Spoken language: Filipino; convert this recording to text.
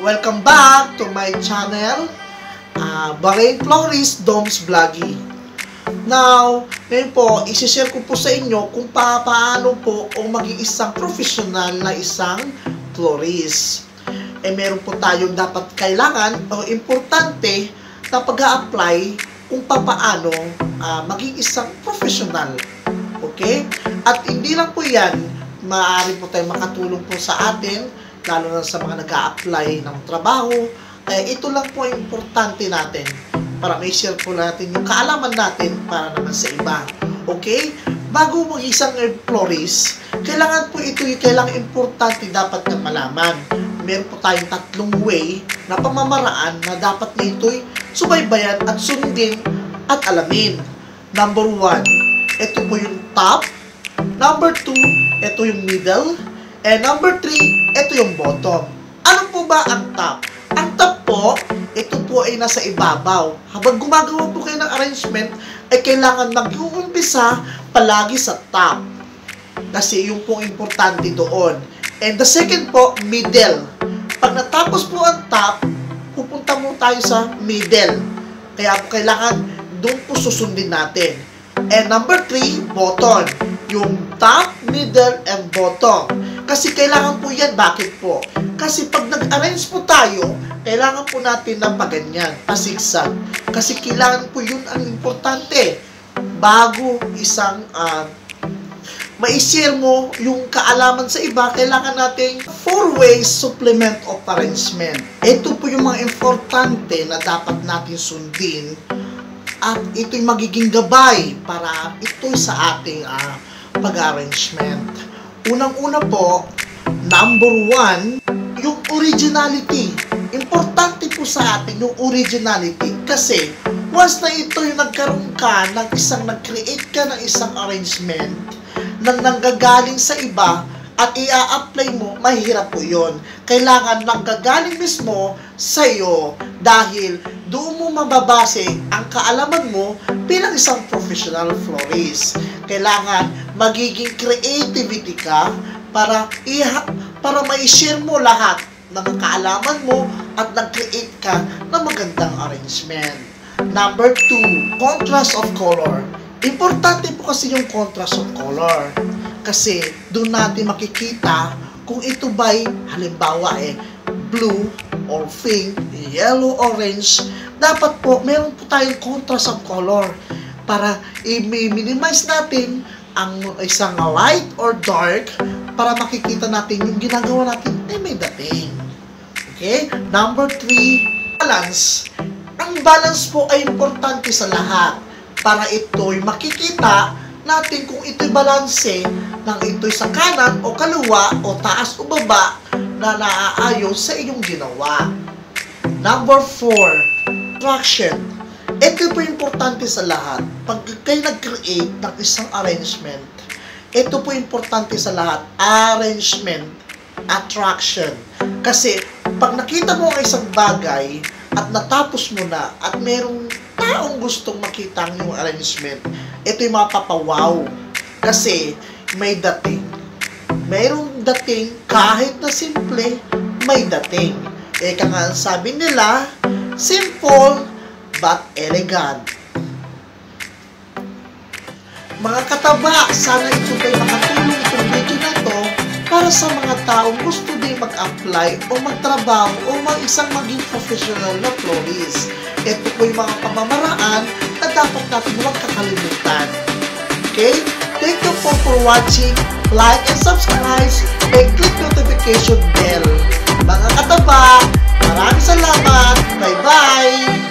Welcome back to my channel, Bahrain Florist Doms Vloggy. Now, ngayon po, isi-share ko po sa inyo kung paano po o maging isang professional na isang florist. Meron po tayong dapat kailangan o importante na pag-a-apply kung paano maging isang professional. Okay? At hindi lang po yan, maaari po tayo makatulong po sa atin, lalo na sa mga nag-a-apply ng trabaho. Ito lang po ang importante natin para may share po natin yung kaalaman natin para naman sa iba. Okay? Bago mag isang florist, kailangan po ito yung kailangan importante dapat na malaman. Meron po tayong tatlong way na pamamaraan na dapat na ito'y subaybayan at sundin at alamin. Number 1, ito po yung top. Number 2, ito yung middle. And number 3, ito yung bottom. Ano po ba ang top? Ang top po, ito po ay nasa ibabaw. Habang gumagawa po kayo ng arrangement, ay kailangan mag-uumpisa palagi sa top. Kasi yung po importante doon. And the second po, middle. Pag natapos po ang top, pupunta mo tayo sa middle. Kaya po kailangan doon po susundin natin. And number 3, bottom. Yung top, middle, and bottom. Kasi kailangan po yan. Bakit po? Kasi pag nag-arrange po tayo, kailangan po natin ng paganyan, pasigsag. Kasi kailangan po yun ang importante. Bago isang ma-share mo yung kaalaman sa iba, kailangan natin 4-way supplement of arrangement. Ito po yung mga importante na dapat natin sundin at ito'y magiging gabay para ito'y sa ating pag-arrangement. Unang-una po, number 1, yung originality. Importante po sa atin yung originality kasi once na ito yung nagkaroon ka ng isang, nag-create ka ng isang arrangement na nanggagaling sa iba at i-a-apply mo, mahirap po yun. Kailangan nanggagaling mismo sa iyo dahil doon mo mababase ang kaalaman mo bilang isang professional florist. Kailangan magiging creativity ka para ma-share mo lahat ng kaalaman mo at nag-create ka ng magandang arrangement. Number 2, contrast of color. Importante po kasi yung contrast of color. Kasi doon natin makikita kung ito ba'y halimbawa blue or pink, yellow, orange. Dapat po meron po tayong contrast of color para i-minimize natin ang isang light or dark para makikita natin yung ginagawa natin ay may dating. Okay? Number 3, balance. Ang balance po ay importante sa lahat para ito'y makikita natin kung ito'y balanse ng ito'y sa kanan o kaliwa o taas o baba na naaayos sa iyong ginawa. Number 4, traction. Ito po importante sa lahat. Pag kayo nag-create ng isang arrangement, ito po importante sa lahat. Arrangement, attraction. Kasi pag nakita mo ang isang bagay at natapos mo na at merong taong gustong makita ang iyong arrangement, ito yung mapapawaw. Kasi may dating. Mayroong dating kahit na simple, may dating. Eka nga sabi nila, simple but elegant. Mga kataba, sana ito kayo makatulong itong video na to para sa mga taong gusto din mag-apply o magtrabaho o isang maging professional na florist. Ito po yung mga pamamaraan na dapat natin huwag kakalimutan. Okay? Thank you for watching. Like and subscribe and click notification bell. Mga kataba, maraming salamat. Bye-bye!